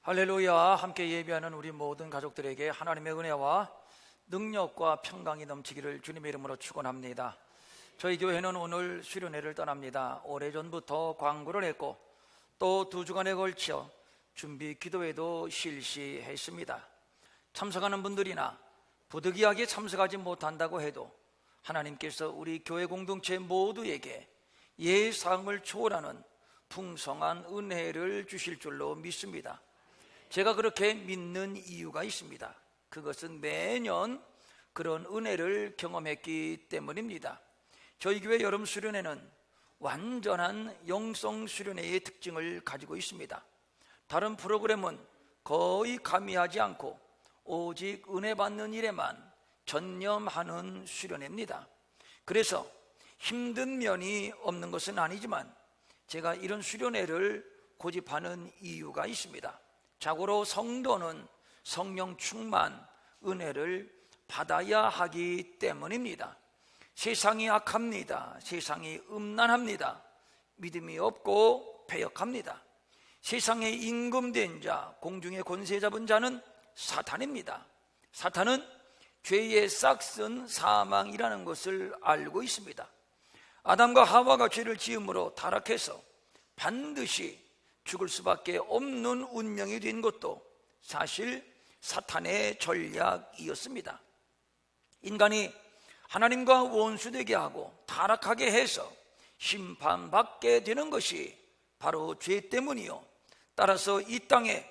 할렐루야. 함께 예배하는 우리 모든 가족들에게 하나님의 은혜와 능력과 평강이 넘치기를 주님의 이름으로 축원합니다. 저희 교회는 오늘 수련회를 떠납니다. 오래전부터 광고를 했고 또 2주간에 걸쳐 준비 기도회도 실시했습니다. 참석하는 분들이나 부득이하게 참석하지 못한다고 해도 하나님께서 우리 교회 공동체 모두에게 예상을 초월하는 풍성한 은혜를 주실 줄로 믿습니다. 제가 그렇게 믿는 이유가 있습니다. 그것은 매년 그런 은혜를 경험했기 때문입니다. 저희 교회 여름 수련회는 완전한 영성 수련회의 특징을 가지고 있습니다. 다른 프로그램은 거의 가미하지 않고 오직 은혜 받는 일에만 전념하는 수련회입니다. 그래서 힘든 면이 없는 것은 아니지만 제가 이런 수련회를 고집하는 이유가 있습니다. 자고로 성도는 성령 충만 은혜를 받아야 하기 때문입니다. 세상이 악합니다. 세상이 음란합니다. 믿음이 없고 패역합니다. 세상의 임금된 자, 공중의 권세 잡은 자는 사탄입니다. 사탄은 죄의 싹슨 사망이라는 것을 알고 있습니다. 아담과 하와가 죄를 지음으로 타락해서 반드시 죽을 수밖에 없는 운명이 된 것도 사실 사탄의 전략이었습니다. 인간이 하나님과 원수되게 하고 타락하게 해서 심판받게 되는 것이 바로 죄 때문이요, 따라서 이 땅에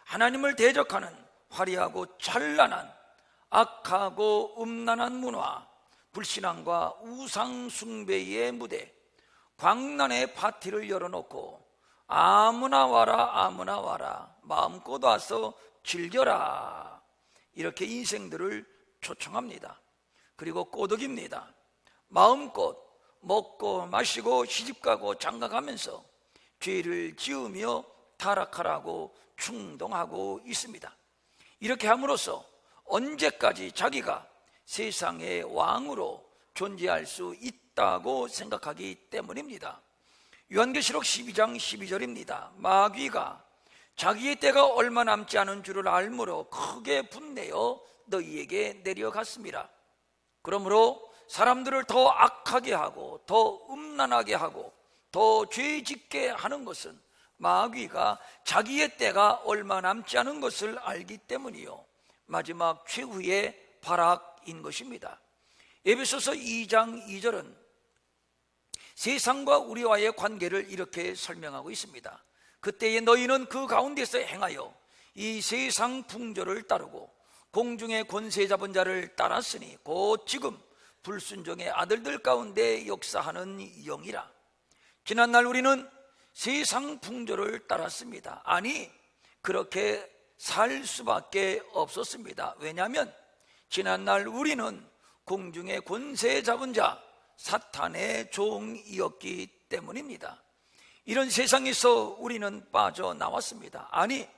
하나님을 대적하는 화려하고 찬란한 악하고 음란한 문화, 불신앙과 우상 숭배의 무대, 광란의 파티를 열어놓고 아무나 와라 아무나 와라, 마음껏 와서 즐겨라, 이렇게 인생들을 초청합니다. 그리고 꼬덕입니다. 마음껏 먹고 마시고 시집가고 장가가면서 죄를 지으며 타락하라고 충동하고 있습니다. 이렇게 함으로써 언제까지 자기가 세상의 왕으로 존재할 수 있다고 생각하기 때문입니다. 요한계시록 12장 12절입니다. 마귀가 자기의 때가 얼마 남지 않은 줄을 알므로 크게 분내어 너희에게 내려갔습니다. 그러므로 사람들을 더 악하게 하고 더 음란하게 하고 더 죄짓게 하는 것은 마귀가 자기의 때가 얼마 남지 않은 것을 알기 때문이요, 마지막 최후의 발악인 것입니다. 에베소서 2장 2절은 세상과 우리와의 관계를 이렇게 설명하고 있습니다. 그때에 너희는 그 가운데서 행하여 이 세상 풍조를 따르고 공중의 권세 잡은 자를 따랐으니 곧 지금 불순종의 아들들 가운데 역사하는 영이라. 지난날 우리는 세상 풍조를 따랐습니다. 아니, 그렇게 살 수밖에 없었습니다. 왜냐하면 지난날 우리는 공중의 권세 잡은 자 사탄의 종이었기 때문입니다. 이런 세상에서 우리는 빠져나왔습니다. 아니,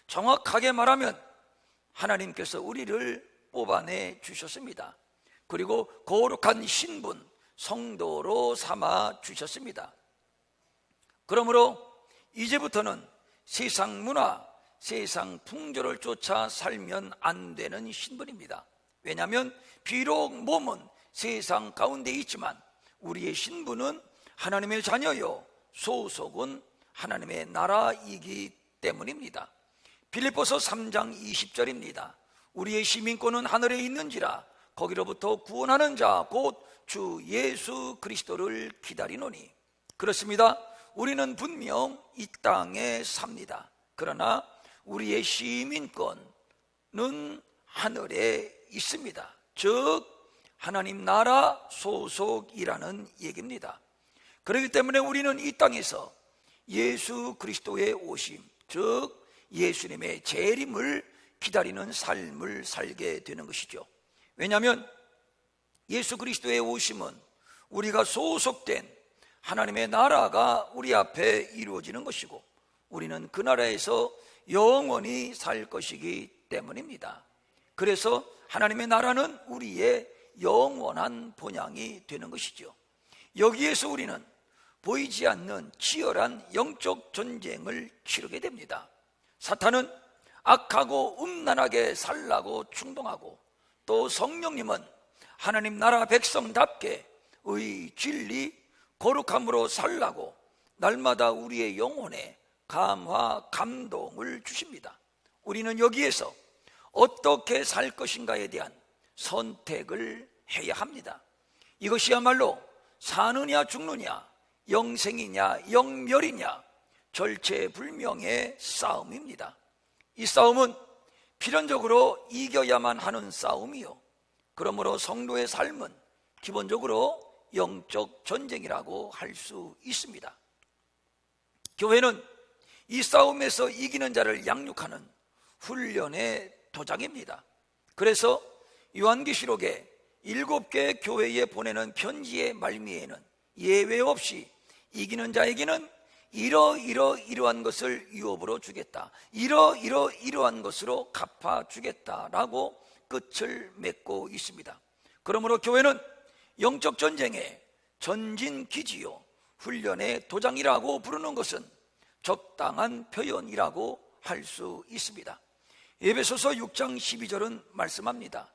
정확하게 말하면 하나님께서 우리를 뽑아내 주셨습니다. 그리고 거룩한 신분, 성도로 삼아 주셨습니다. 그러므로 이제부터는 세상 문화, 세상 풍조를 쫓아 살면 안 되는 신분입니다. 왜냐하면 비록 몸은 세상 가운데 있지만 우리의 신분은 하나님의 자녀요, 소속은 하나님의 나라이기 때문입니다. 빌립보서 3장 20절입니다. 우리의 시민권은 하늘에 있는지라 거기로부터 구원하는 자 곧 주 예수 그리스도를 기다리노니. 그렇습니다. 우리는 분명 이 땅에 삽니다. 그러나 우리의 시민권은 하늘에 있습니다. 즉 하나님 나라 소속이라는 얘기입니다. 그렇기 때문에 우리는 이 땅에서 예수 그리스도의 오심, 즉 예수님의 재림을 기다리는 삶을 살게 되는 것이죠. 왜냐하면 예수 그리스도의 오심은 우리가 소속된 하나님의 나라가 우리 앞에 이루어지는 것이고 우리는 그 나라에서 영원히 살 것이기 때문입니다. 그래서 하나님의 나라는 우리의 영원한 본향이 되는 것이죠. 여기에서 우리는 보이지 않는 치열한 영적 전쟁을 치르게 됩니다. 사탄은 악하고 음란하게 살라고 충동하고, 또 성령님은 하나님 나라 백성답게 의, 진리, 거룩함으로 살라고 날마다 우리의 영혼에 감화, 감동을 주십니다. 우리는 여기에서 어떻게 살 것인가에 대한 선택을 해야 합니다. 이것이야말로 사느냐 죽느냐, 영생이냐 영멸이냐 절체불명의 싸움입니다. 이 싸움은 필연적으로 이겨야만 하는 싸움이요, 그러므로 성도의 삶은 기본적으로 영적 전쟁이라고 할 수 있습니다. 교회는 이 싸움에서 이기는 자를 양육하는 훈련의 도장입니다. 그래서 요한계시록에 7개 교회에 보내는 편지의 말미에는 예외 없이 이기는 자에게는 이러한 것을 유업으로 주겠다, 이러한 것으로 갚아주겠다라고 끝을 맺고 있습니다. 그러므로 교회는 영적 전쟁의 전진기지요, 훈련의 도장이라고 부르는 것은 적당한 표현이라고 할 수 있습니다. 에베소서 6장 12절은 말씀합니다.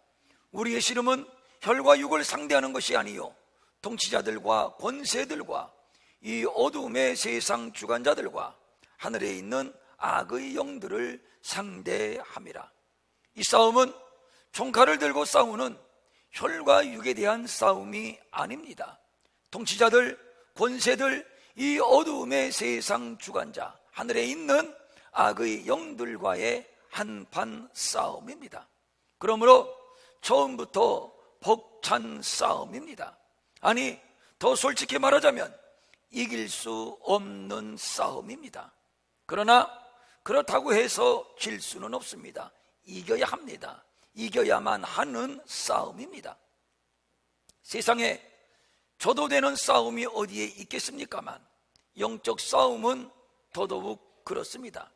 우리의 씨름은 혈과 육을 상대하는 것이 아니요 통치자들과 권세들과 이 어두움의 세상 주관자들과 하늘에 있는 악의 영들을 상대함이라. 이 싸움은 총칼을 들고 싸우는 혈과 육에 대한 싸움이 아닙니다. 통치자들, 권세들, 이 어두움의 세상 주관자, 하늘에 있는 악의 영들과의 한판 싸움입니다. 그러므로 처음부터 벅찬 싸움입니다. 아니, 더 솔직히 말하자면 이길 수 없는 싸움입니다. 그러나 그렇다고 해서 질 수는 없습니다. 이겨야 합니다. 이겨야만 하는 싸움입니다. 세상에 져도 되는 싸움이 어디에 있겠습니까만 영적 싸움은 더더욱 그렇습니다.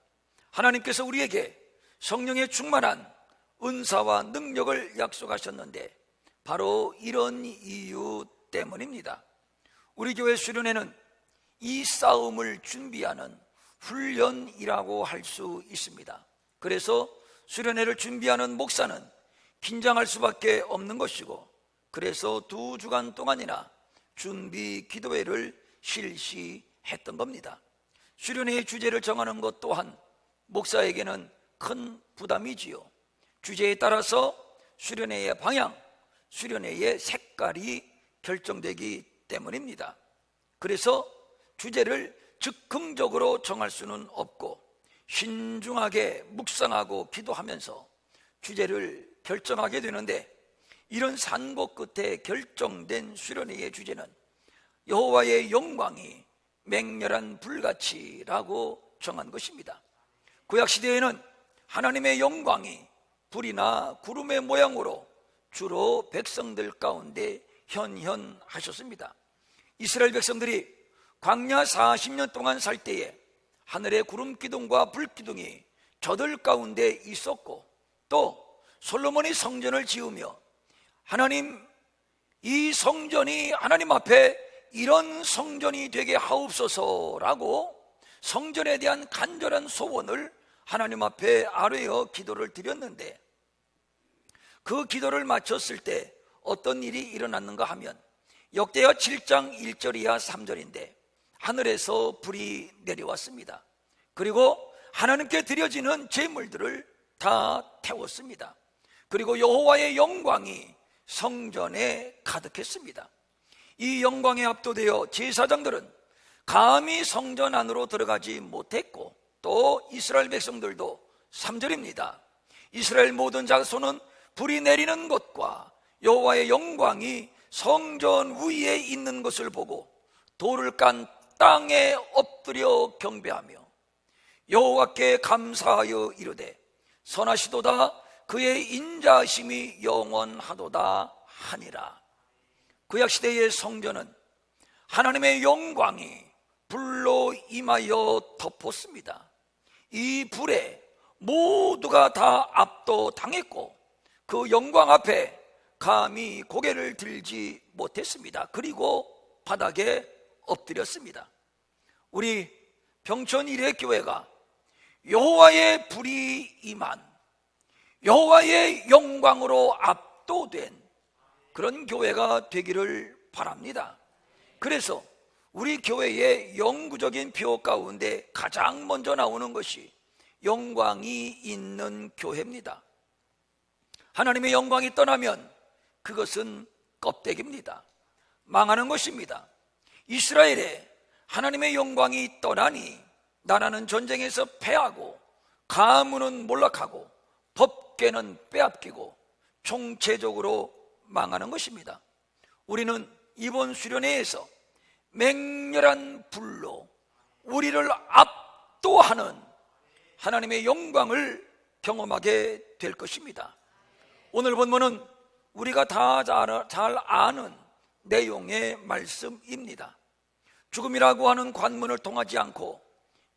하나님께서 우리에게 성령의 충만한 은사와 능력을 약속하셨는데 바로 이런 이유 때문입니다. 우리 교회 수련회는 이 싸움을 준비하는 훈련이라고 할 수 있습니다. 그래서 수련회를 준비하는 목사는 긴장할 수밖에 없는 것이고, 그래서 2주간 동안이나 준비 기도회를 실시했던 겁니다. 수련회의 주제를 정하는 것 또한 목사에게는 큰 부담이지요. 주제에 따라서 수련회의 방향, 수련회의 색깔이 결정되기 때문입니다. 그래서 주제를 즉흥적으로 정할 수는 없고 신중하게 묵상하고 기도하면서 주제를 결정하게 되는데, 이런 산고 끝에 결정된 수련회의 주제는 여호와의 영광이 맹렬한 불같이라고 정한 것입니다. 구약시대에는 하나님의 영광이 불이나 구름의 모양으로 주로 백성들 가운데 현현하셨습니다. 이스라엘 백성들이 광야 40년 동안 살 때에 하늘의 구름 기둥과 불 기둥이 저들 가운데 있었고, 또 솔로몬이 성전을 지으며 하나님, 이 성전이 하나님 앞에 이런 성전이 되게 하옵소서라고 성전에 대한 간절한 소원을 하나님 앞에 아뢰어 기도를 드렸는데, 그 기도를 마쳤을 때 어떤 일이 일어났는가 하면 역대하 7장 1절 이하 3절인데 하늘에서 불이 내려왔습니다. 그리고 하나님께 드려지는 제물들을 다 태웠습니다. 그리고 여호와의 영광이 성전에 가득했습니다. 이 영광에 압도되어 제사장들은 감히 성전 안으로 들어가지 못했고, 또 이스라엘 백성들도 3절입니다. 이스라엘 모든 자손은 불이 내리는 것과 여호와의 영광이 성전 위에 있는 것을 보고 돌을 깐 땅에 엎드려 경배하며 여호와께 감사하여 이르되 선하시도다, 그의 인자하심이 영원하도다 하니라. 구약시대의 성전은 하나님의 영광이 불로 임하여 덮었습니다. 이 불에 모두가 다 압도당했고 그 영광 앞에 감히 고개를 들지 못했습니다. 그리고 바닥에 엎드렸습니다. 우리 병천 일회교회가 여호와의 불이 임한, 여호와의 영광으로 압도된 그런 교회가 되기를 바랍니다. 그래서 우리 교회의 영구적인 표 가운데 가장 먼저 나오는 것이 영광이 있는 교회입니다. 하나님의 영광이 떠나면 그것은 껍데기입니다. 망하는 것입니다. 이스라엘에 하나님의 영광이 떠나니 나라는 전쟁에서 패하고 가문은 몰락하고 법궤는 빼앗기고 총체적으로 망하는 것입니다. 우리는 이번 수련회에서 맹렬한 불로 우리를 압도하는 하나님의 영광을 경험하게 될 것입니다. 오늘 본문은 우리가 다 잘 아는 내용의 말씀입니다. 죽음이라고 하는 관문을 통하지 않고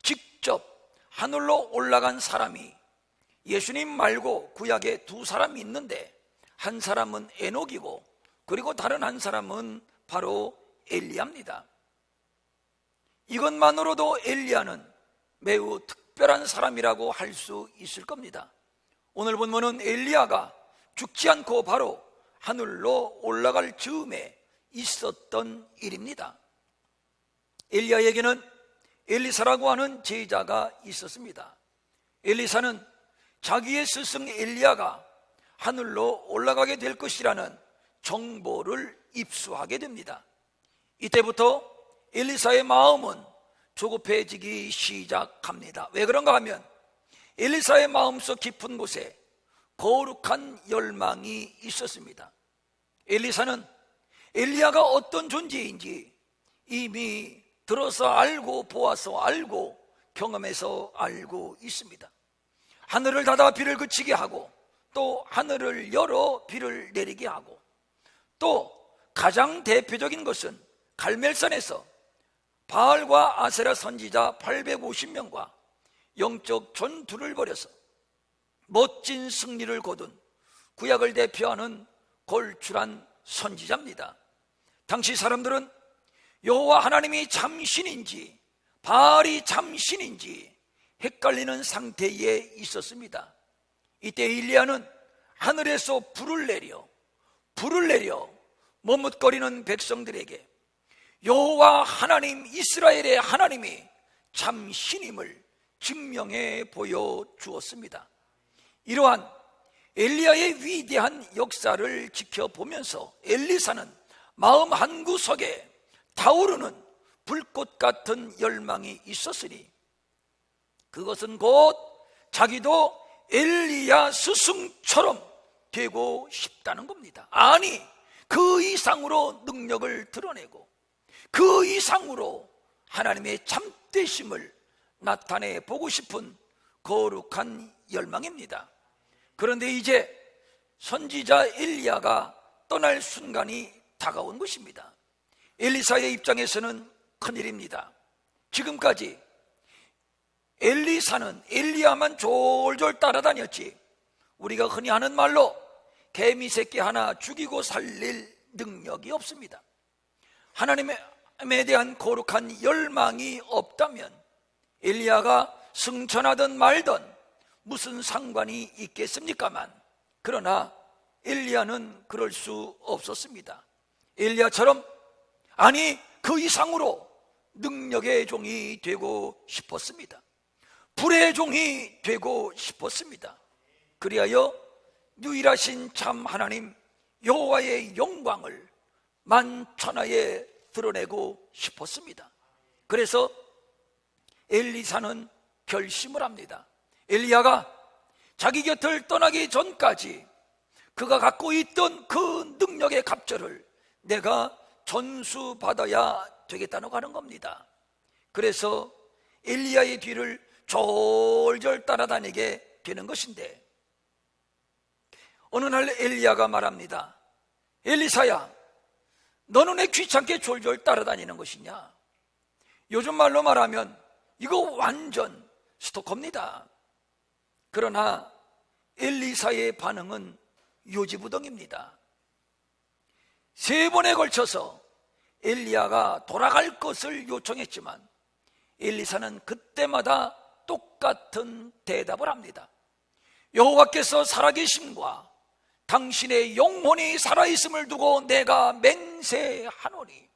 직접 하늘로 올라간 사람이 예수님 말고 구약에 두 사람이 있는데, 한 사람은 에녹이고 그리고 다른 한 사람은 바로 엘리야입니다. 이것만으로도 엘리야는 매우 특별한 사람이라고 할 수 있을 겁니다. 오늘 본문은 엘리야가 죽지 않고 바로 하늘로 올라갈 즈음에 있었던 일입니다. 엘리야에게는 엘리사라고 하는 제자가 있었습니다. 엘리사는 자기의 스승 엘리야가 하늘로 올라가게 될 것이라는 정보를 입수하게 됩니다. 이때부터 엘리사의 마음은 조급해지기 시작합니다. 왜 그런가 하면 엘리사의 마음속 깊은 곳에 거룩한 열망이 있었습니다. 엘리사는 엘리야가 어떤 존재인지 이미 들어서 알고 보아서 알고 경험해서 알고 있습니다. 하늘을 닫아 비를 그치게 하고 또 하늘을 열어 비를 내리게 하고, 또 가장 대표적인 것은 갈멜산에서 바알과 아세라 선지자 850명과 영적 전투를 벌여서 멋진 승리를 거둔 구약을 대표하는 걸출한 선지자입니다. 당시 사람들은 여호와 하나님이 참신인지 바알이 참신인지 헷갈리는 상태에 있었습니다. 이때 엘리야는 하늘에서 불을 내려 머뭇거리는 백성들에게 여호와 하나님, 이스라엘의 하나님이 참신임을 증명해 보여주었습니다. 이러한 엘리야의 위대한 역사를 지켜보면서 엘리사는 마음 한구석에 타오르는 불꽃 같은 열망이 있었으니 그것은 곧 자기도 엘리야 스승처럼 되고 싶다는 겁니다. 아니, 그 이상으로 능력을 드러내고 그 이상으로 하나님의 참되심을 나타내 보고 싶은 거룩한 열망입니다. 그런데 이제 선지자 엘리야가 떠날 순간이 다가온 것입니다. 엘리사의 입장에서는 큰일입니다. 지금까지 엘리사는 엘리야만 졸졸 따라다녔지 우리가 흔히 하는 말로 개미 새끼 하나 죽이고 살릴 능력이 없습니다. 하나님에 대한 거룩한 열망이 없다면 엘리야가 승천하든 말든 무슨 상관이 있겠습니까만, 그러나 엘리야는 그럴 수 없었습니다. 엘리야처럼, 아니 그 이상으로 능력의 종이 되고 싶었습니다. 불의 종이 되고 싶었습니다. 그리하여 유일하신 참 하나님 여호와의 영광을 만천하에 드러내고 싶었습니다. 그래서 엘리사는 결심을 합니다. 엘리야가 자기 곁을 떠나기 전까지 그가 갖고 있던 그 능력의 갑절을 내가 전수받아야 되겠다고 하는 겁니다. 그래서 엘리야의 뒤를 졸졸 따라다니게 되는 것인데, 어느 날 엘리야가 말합니다. 엘리사야, 너는 왜 귀찮게 졸졸 따라다니는 것이냐? 요즘 말로 말하면 이거 완전 스토커입니다. 그러나 엘리사의 반응은 요지부동입니다. 3번에 걸쳐서 엘리야가 돌아갈 것을 요청했지만 엘리사는 그때마다 똑같은 대답을 합니다. 여호와께서 살아계심과 당신의 영혼이 살아있음을 두고 내가 맹세하노니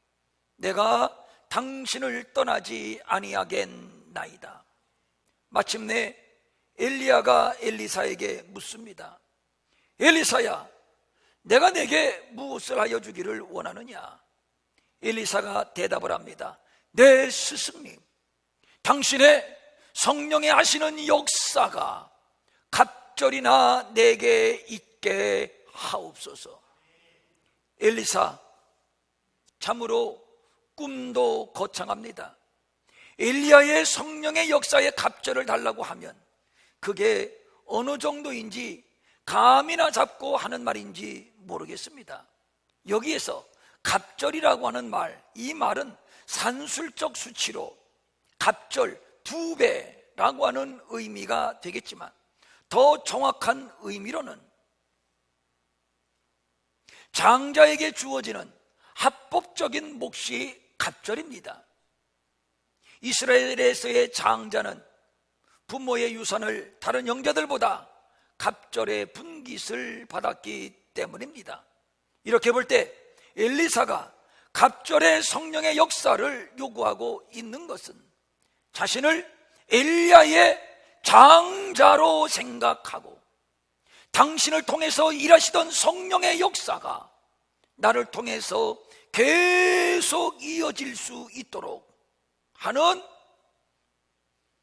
내가 당신을 떠나지 아니하겠나이다. 마침내 엘리야가 엘리사에게 묻습니다. 엘리사야, 내가 내게 무엇을 하여 주기를 원하느냐? 엘리사가 대답을 합니다. 내 스승님, 당신의 성령의 하시는 역사가 갑절이나 내게 있게 하옵소서. 엘리사, 참으로 꿈도 거창합니다. 엘리야의 성령의 역사에 갑절을 달라고 하면 그게 어느 정도인지 감이나 잡고 하는 말인지 모르겠습니다. 여기에서 갑절이라고 하는 말, 이 말은 산술적 수치로 갑절 2배라고 하는 의미가 되겠지만 더 정확한 의미로는 장자에게 주어지는 합법적인 몫이 갑절입니다. 이스라엘에서의 장자는 부모의 유산을 다른 형제들보다 갑절의 분깃을 받았기 때문입니다. 이렇게 볼 때 엘리사가 갑절의 성령의 역사를 요구하고 있는 것은 자신을 엘리야의 장자로 생각하고 당신을 통해서 일하시던 성령의 역사가 나를 통해서 계속 이어질 수 있도록 하는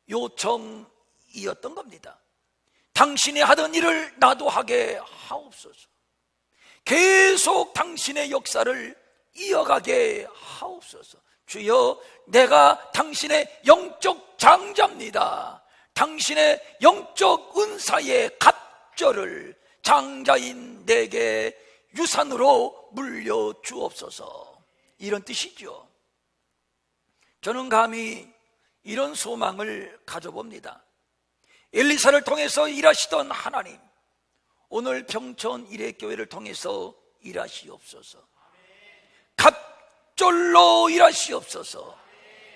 요청이었던 겁니다. 당신이 하던 일을 나도 하게 하옵소서. 계속 당신의 역사를 이어가게 하옵소서. 주여, 내가 당신의 영적 장자입니다. 당신의 영적 은사의 갑절을 장자인 내게 유산으로 물려주옵소서. 이런 뜻이죠. 저는 감히 이런 소망을 가져봅니다. 엘리사를 통해서 일하시던 하나님, 오늘 평촌 일회교회를 통해서 일하시옵소서. 갑절로 일하시옵소서.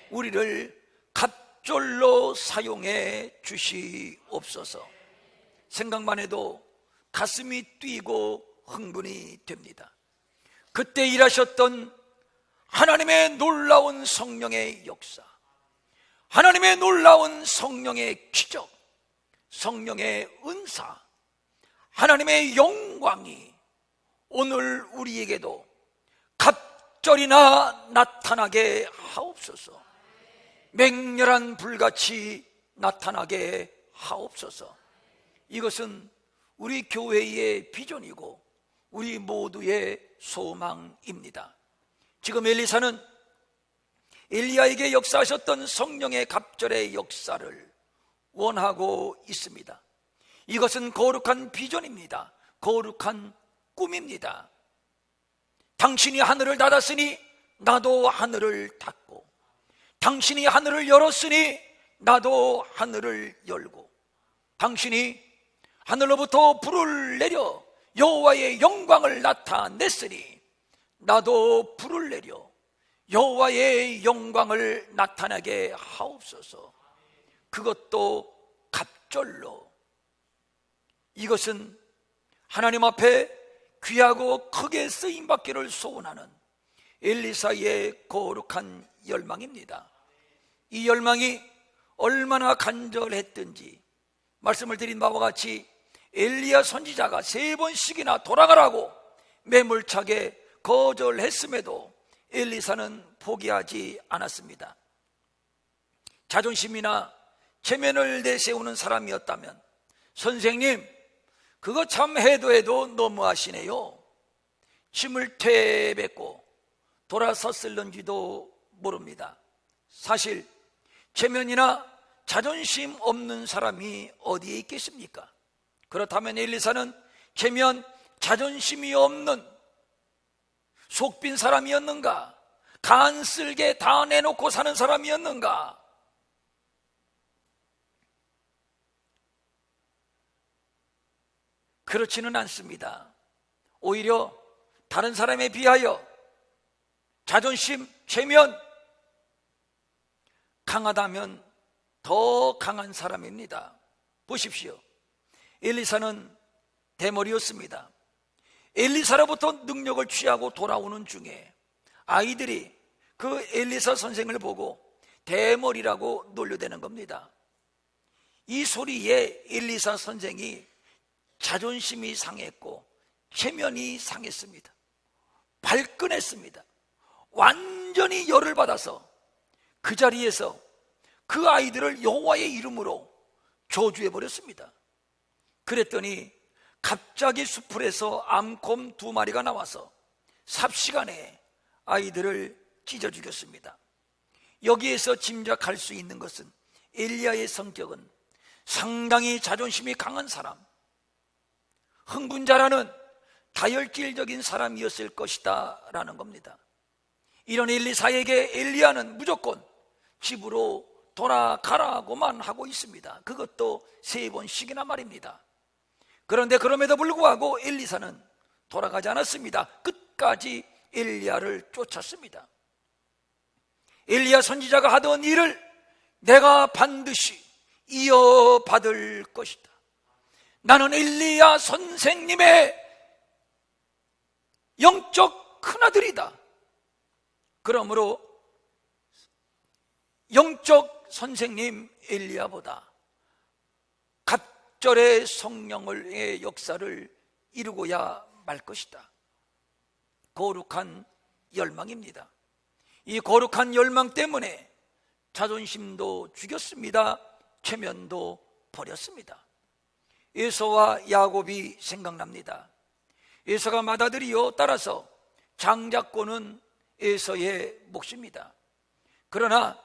우리를 갑절로 사용해 주시옵소서. 생각만 해도 가슴이 뛰고 흥분이 됩니다. 그때 일하셨던 하나님의 놀라운 성령의 역사, 하나님의 놀라운 성령의 기적, 성령의 은사, 하나님의 영광이 오늘 우리에게도 갑절이나 나타나게 하옵소서. 맹렬한 불같이 나타나게 하옵소서. 이것은 우리 교회의 비전이고 우리 모두의 소망입니다. 지금 엘리사는 엘리야에게 역사하셨던 성령의 갑절의 역사를 원하고 있습니다. 이것은 거룩한 비전입니다. 거룩한 꿈입니다. 당신이 하늘을 닫았으니 나도 하늘을 닫고, 당신이 하늘을 열었으니 나도 하늘을 열고, 당신이 하늘로부터 불을 내려 여호와의 영광을 나타냈으니 나도 불을 내려 여호와의 영광을 나타나게 하옵소서. 그것도 갑절로. 이것은 하나님 앞에 귀하고 크게 쓰임받기를 소원하는 엘리사의 거룩한 열망입니다. 이 열망이 얼마나 간절했든지 말씀을 드린 바와 같이 엘리야 선지자가 3번씩이나 돌아가라고 매몰차게 거절했음에도 엘리사는 포기하지 않았습니다. 자존심이나 체면을 내세우는 사람이었다면, 선생님, 그거 참 해도 너무하시네요. 침을 퇴뱉고 돌아섰을는지도 모릅니다. 사실 체면이나 자존심 없는 사람이 어디에 있겠습니까? 그렇다면 엘리사는 체면, 자존심이 없는 속빈 사람이었는가? 간쓸게 다 내놓고 사는 사람이었는가? 그렇지는 않습니다. 오히려 다른 사람에 비하여 자존심, 체면 강하다면 더 강한 사람입니다. 보십시오. 엘리사는 대머리였습니다. 엘리사로부터 능력을 취하고 돌아오는 중에 아이들이 그 엘리사 선생을 보고 대머리라고 놀려대는 겁니다. 이 소리에 엘리사 선생이 자존심이 상했고 체면이 상했습니다. 발끈했습니다. 완전히 열을 받아서 그 자리에서 그 아이들을 여호와의 이름으로 저주해 버렸습니다. 그랬더니 갑자기 수풀에서 암곰 2마리가 나와서 삽시간에 아이들을 찢어 죽였습니다. 여기에서 짐작할 수 있는 것은 엘리야의 성격은 상당히 자존심이 강한 사람, 흥분자라는 다혈질적인 사람이었을 것이다 라는 겁니다. 이런 엘리사에게 엘리야는 무조건 집으로 돌아가라고만 하고 있습니다. 그것도 3번씩이나 말입니다. 그런데 그럼에도 불구하고 엘리사는 돌아가지 않았습니다. 끝까지 엘리야를 쫓았습니다. 엘리야 선지자가 하던 일을 내가 반드시 이어받을 것이다. 나는 엘리야 선생님의 영적 큰아들이다. 그러므로 영적 선생님 엘리야보다 갑절의 성령의 역사를 이루고야 말 것이다. 거룩한 열망입니다. 이 거룩한 열망 때문에 자존심도 죽였습니다. 체면도 버렸습니다. 에서와 야곱이 생각납니다. 에서가 맏아들이요, 따라서 장자권은 에서의 몫입니다. 그러나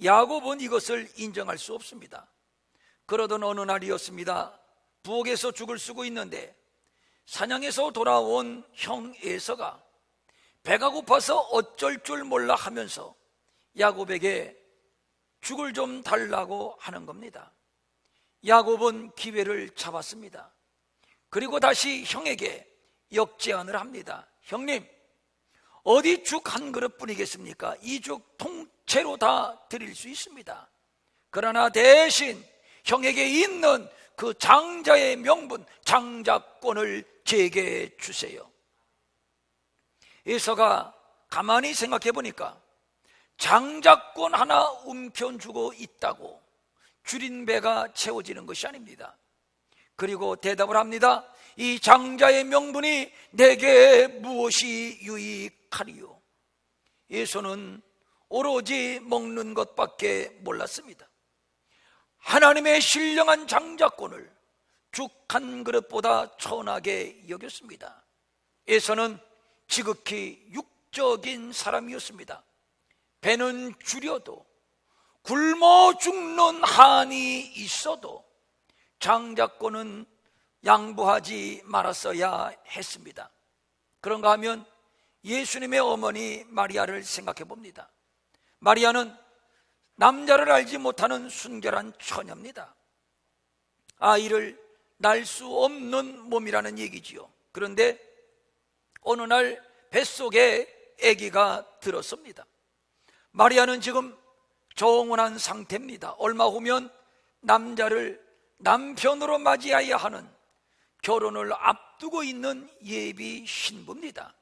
야곱은 이것을 인정할 수 없습니다. 그러던 어느 날이었습니다. 부엌에서 죽을 쓰고 있는데 사냥에서 돌아온 형 에서가 배가 고파서 어쩔 줄 몰라 하면서 야곱에게 죽을 좀 달라고 하는 겁니다. 야곱은 기회를 잡았습니다. 그리고 다시 형에게 역제안을 합니다. 형님, 어디 죽 한 그릇뿐이겠습니까? 이 죽 통째로 다 드릴 수 있습니다. 그러나 대신 형에게 있는 그 장자의 명분, 장자권을 제게 주세요. 에서가 가만히 생각해 보니까 장자권 하나 움켜쥐고 있다고 줄인 배가 채워지는 것이 아닙니다. 그리고 대답을 합니다. 이 장자의 명분이 내게 무엇이 유익하리요? 에서는 오로지 먹는 것밖에 몰랐습니다. 하나님의 신령한 장자권을 죽 한 그릇보다 천하게 여겼습니다. 에서는 지극히 육적인 사람이었습니다. 배는 줄여도 굶어 죽는 한이 있어도 장자권은 양보하지 말았어야 했습니다. 그런가 하면 예수님의 어머니 마리아를 생각해 봅니다. 마리아는 남자를 알지 못하는 순결한 처녀입니다. 아이를 낳을 수 없는 몸이라는 얘기지요. 그런데 어느 날 뱃속에 아기가 들었습니다. 마리아는 지금 정혼한 상태입니다. 얼마 후면 남자를 남편으로 맞이해야 하는 결혼을 앞두고 있는 예비 신부입니다.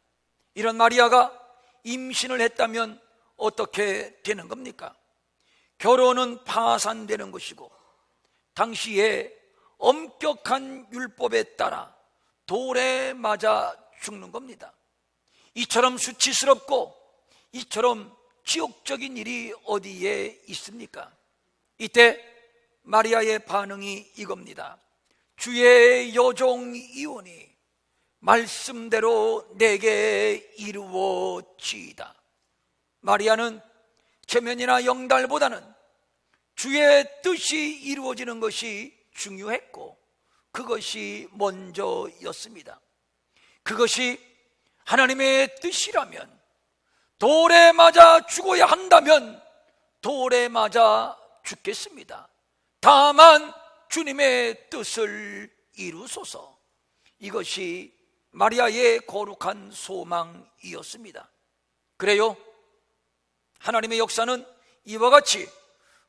이런 마리아가 임신을 했다면 어떻게 되는 겁니까? 결혼은 파산되는 것이고 당시에 엄격한 율법에 따라 돌에 맞아 죽는 겁니다. 이처럼 수치스럽고 이처럼 지옥적인 일이 어디에 있습니까? 이때 마리아의 반응이 이겁니다. 주의 여종 이오니 말씀대로 내게 이루어지이다. 마리아는 체면이나 영달보다는 주의 뜻이 이루어지는 것이 중요했고 그것이 먼저였습니다. 그것이 하나님의 뜻이라면, 돌에 맞아 죽어야 한다면 돌에 맞아 죽겠습니다. 다만 주님의 뜻을 이루소서. 이것이 마리아의 거룩한 소망이었습니다. 그래요, 하나님의 역사는 이와 같이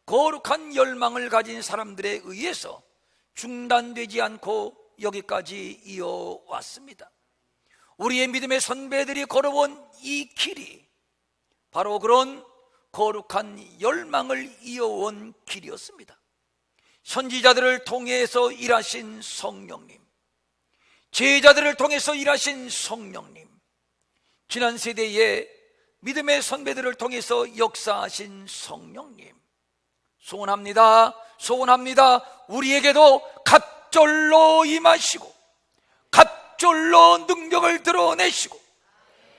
거룩한 열망을 가진 사람들에 의해서 중단되지 않고 여기까지 이어왔습니다. 우리의 믿음의 선배들이 걸어온 이 길이 바로 그런 거룩한 열망을 이어온 길이었습니다. 선지자들을 통해서 일하신 성령님, 제자들을 통해서 일하신 성령님, 지난 세대의 믿음의 선배들을 통해서 역사하신 성령님, 소원합니다. 우리에게도 갑절로 임하시고 갑절로 능력을 드러내시고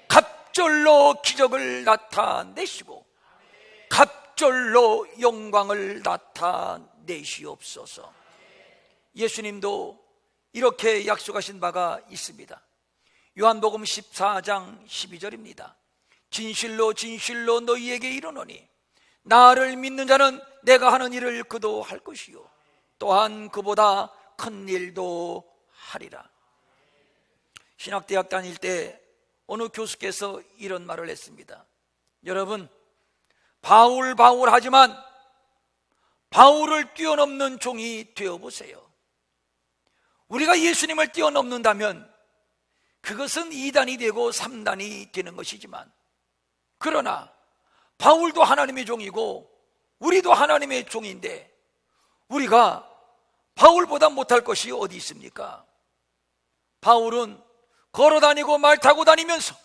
갑절로 기적을 나타내시고 갑절로 영광을 나타내시옵소서. 예수님도 이렇게 약속하신 바가 있습니다. 요한복음 14장 12절입니다. 진실로 진실로 너희에게 이르노니 나를 믿는 자는 내가 하는 일을 그도 할 것이요 또한 그보다 큰 일도 하리라. 신학대학 다닐 때 어느 교수께서 이런 말을 했습니다. 여러분, 바울 하지만 바울을 뛰어넘는 종이 되어보세요. 우리가 예수님을 뛰어넘는다면 그것은 2단이 되고 3단이 되는 것이지만, 그러나 바울도 하나님의 종이고 우리도 하나님의 종인데 우리가 바울보다 못할 것이 어디 있습니까? 바울은 걸어다니고 말 타고 다니면서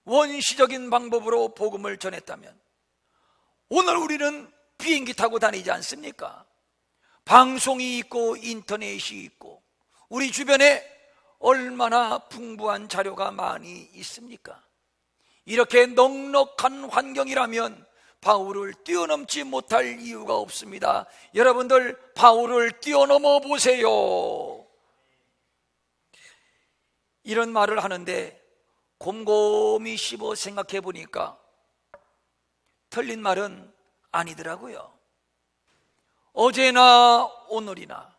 원시적인 방법으로 복음을 전했다면 오늘 우리는 비행기 타고 다니지 않습니까? 방송이 있고 인터넷이 있고 우리 주변에 얼마나 풍부한 자료가 많이 있습니까? 이렇게 넉넉한 환경이라면 바울을 뛰어넘지 못할 이유가 없습니다. 여러분들, 바울을 뛰어넘어 보세요. 이런 말을 하는데 곰곰이 씹어 생각해 보니까 틀린 말은 아니더라고요. 어제나 오늘이나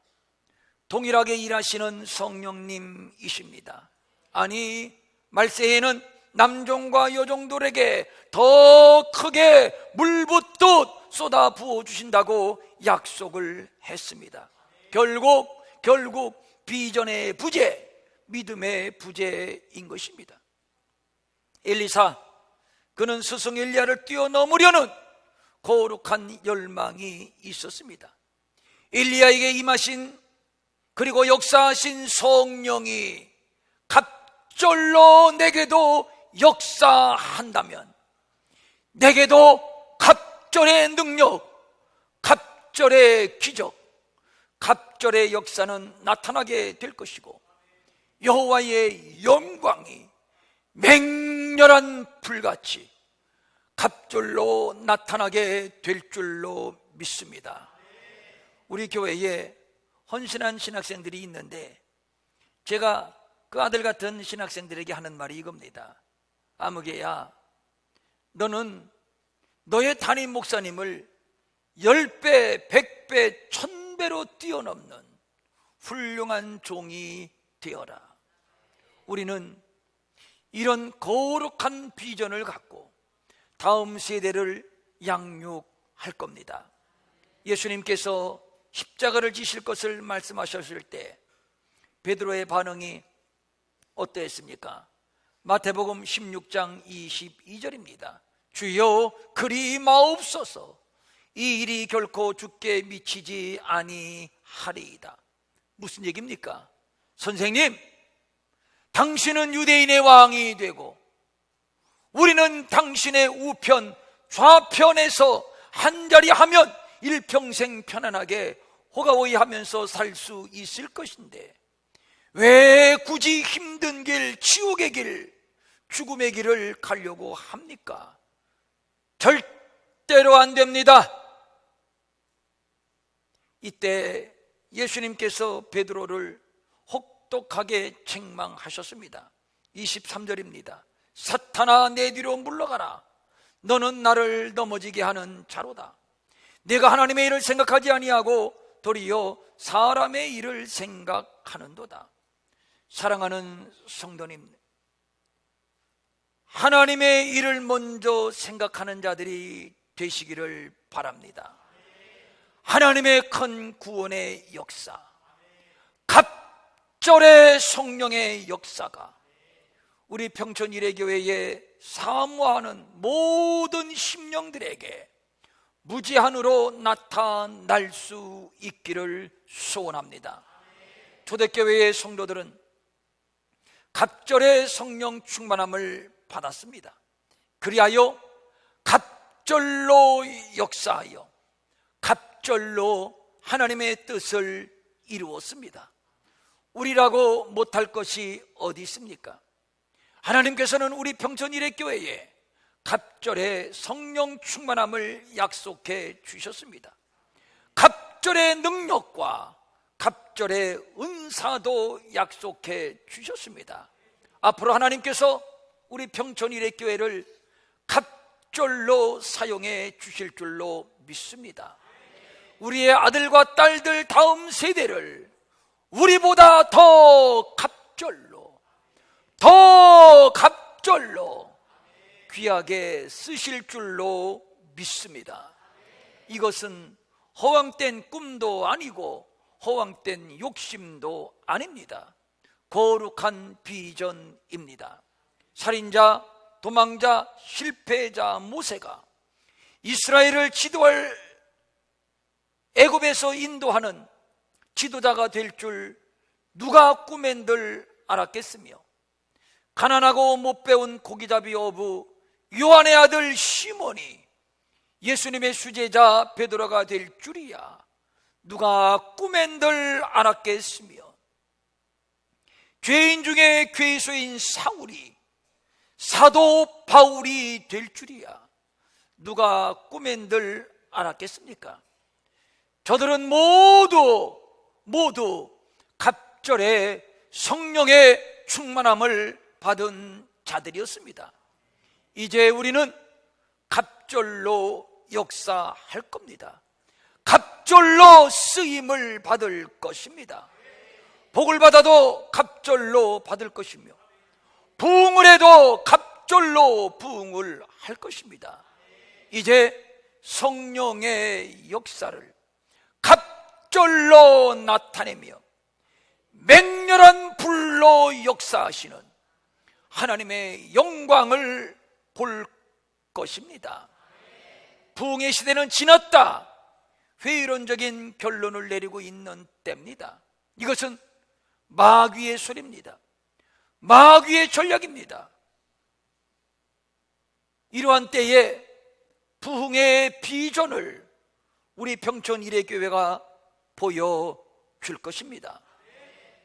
동일하게 일하시는 성령님이십니다. 아니, 말세에는 남종과 여종들에게 더 크게 물붓듯 쏟아 부어주신다고 약속을 했습니다. 결국 비전의 부재, 믿음의 부재인 것입니다. 엘리사, 그는 스승 엘리야를 뛰어넘으려는 거룩한 열망이 있었습니다. 엘리야에게 임하신 그리고 역사하신 성령이 갑절로 내게도 역사한다면 내게도 갑절의 능력, 갑절의 기적, 갑절의 역사는 나타나게 될 것이고 여호와의 영광이 맹렬한 불같이 갑절로 나타나게 될 줄로 믿습니다. 우리 교회에 헌신한 신학생들이 있는데 제가 그 아들 같은 신학생들에게 하는 말이 이겁니다. 아무개야, 너는 너의 담임 목사님을 10배, 100배, 1000배로 뛰어넘는 훌륭한 종이 되어라. 우리는 이런 거룩한 비전을 갖고 다음 세대를 양육할 겁니다. 예수님께서 십자가를 지실 것을 말씀하셨을 때 베드로의 반응이 어떠했습니까? 마태복음 16장 22절입니다. 주여 그리 마옵소서, 이 일이 결코 주께 미치지 아니하리이다. 무슨 얘기입니까? 선생님, 당신은 유대인의 왕이 되고 우리는 당신의 우편 좌편에서 한자리 하면 일평생 편안하게 호가호이 하면서 살 수 있을 것인데 왜 굳이 힘든 길, 지옥의 길, 죽음의 길을 가려고 합니까? 절대로 안 됩니다. 이때 예수님께서 베드로를 혹독하게 책망하셨습니다. 23절입니다. 사탄아, 내 뒤로 물러가라. 너는 나를 넘어지게 하는 자로다. 내가 하나님의 일을 생각하지 아니하고 도리어 사람의 일을 생각하는도다. 사랑하는 성도님, 하나님의 일을 먼저 생각하는 자들이 되시기를 바랍니다. 하나님의 큰 구원의 역사, 갑절의 성령의 역사가 우리 평촌 일회교회에 사모하는 모든 심령들에게 무제한으로 나타날 수 있기를 소원합니다. 초대교회의 성도들은 갑절의 성령 충만함을 받았습니다. 그리하여 갑절로 역사하여 갑절로 하나님의 뜻을 이루었습니다. 우리라고 못할 것이 어디 있습니까? 하나님께서는 우리 평촌 일회교회에 갑절의 성령 충만함을 약속해 주셨습니다. 갑절의 능력과 갑절의 은사도 약속해 주셨습니다. 앞으로 하나님께서 우리 평촌 일회교회를 갑절로 사용해 주실 줄로 믿습니다. 우리의 아들과 딸들 다음 세대를 우리보다 더 갑절로 귀하게 쓰실 줄로 믿습니다. 이것은 허황된 꿈도 아니고 허황된 욕심도 아닙니다. 거룩한 비전입니다. 살인자, 도망자, 실패자 모세가 이스라엘을 지도할 애굽에서 인도하는 지도자가 될 줄 누가 꿈엔들 알았겠으며, 가난하고 못 배운 고기잡이 어부 요한의 아들 시몬이 예수님의 수제자 베드로가 될 줄이야 누가 꿈엔들 알았겠으며, 죄인 중에 괴수인 사울이 사도 바울이 될 줄이야 누가 꿈엔들 알았겠습니까? 저들은 모두 갑절의 성령의 충만함을 받은 자들이었습니다. 이제 우리는 갑절로 역사할 겁니다. 갑절로 쓰임을 받을 것입니다. 복을 받아도 갑절로 받을 것이며, 부흥을 해도 갑절로 부흥을 할 것입니다. 이제 성령의 역사를 갑절로 나타내며 맹렬한 불로 역사하시는 하나님의 영광을 볼 것입니다. 부흥의 시대는 지났다, 회의론적인 결론을 내리고 있는 때입니다. 이것은 마귀의 소리입니다. 마귀의 전략입니다. 이러한 때에 부흥의 비전을 우리 평촌 일회교회가 보여줄 것입니다.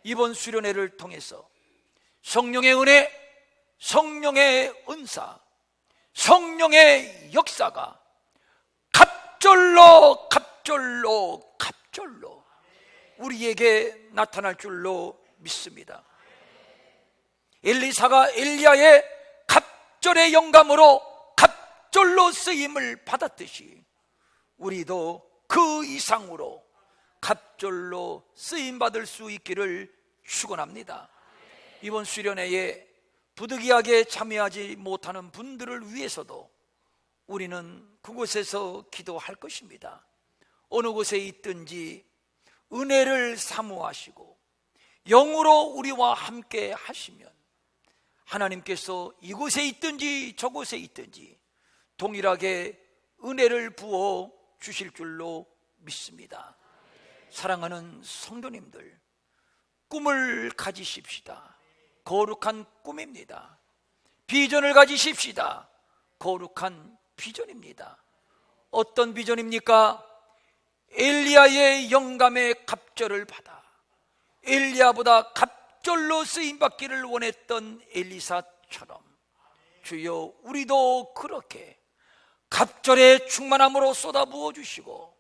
이번 수련회를 통해서 성령의 은혜, 성령의 은사, 성령의 역사가 갑절로 우리에게 나타날 줄로 믿습니다. 엘리사가 엘리야의 갑절의 영감으로 갑절로 쓰임을 받았듯이 우리도 그 이상으로 갑절로 쓰임받을 수 있기를 축원합니다. 이번 수련회에 부득이하게 참여하지 못하는 분들을 위해서도 우리는 그곳에서 기도할 것입니다. 어느 곳에 있든지 은혜를 사모하시고 영으로 우리와 함께 하시면 하나님께서 이곳에 있든지 저곳에 있든지 동일하게 은혜를 부어 주실 줄로 믿습니다. 사랑하는 성도님들, 꿈을 가지십시다. 거룩한 꿈입니다. 비전을 가지십시다. 거룩한 비전입니다. 어떤 비전입니까? 엘리야의 영감의 갑절을 받아 엘리야보다 갑절로 쓰임받기를 원했던 엘리사처럼 주여 우리도 그렇게 갑절의 충만함으로 쏟아부어 주시고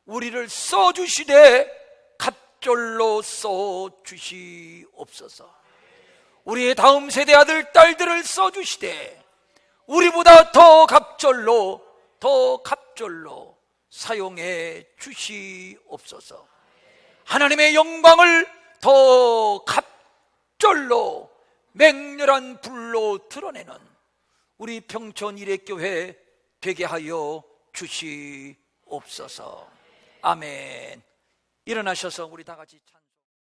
우리를 써주시되 갑절로 써주시옵소서. 우리의 다음 세대 아들 딸들을 써주시되 우리보다 더 갑절로 사용해 주시옵소서. 하나님의 영광을 더 갑절로 맹렬한 불로 드러내는 우리 평촌 일회교회 되게 하여 주시옵소서. 아멘. 일어나셔서 우리 다 같이 찬송.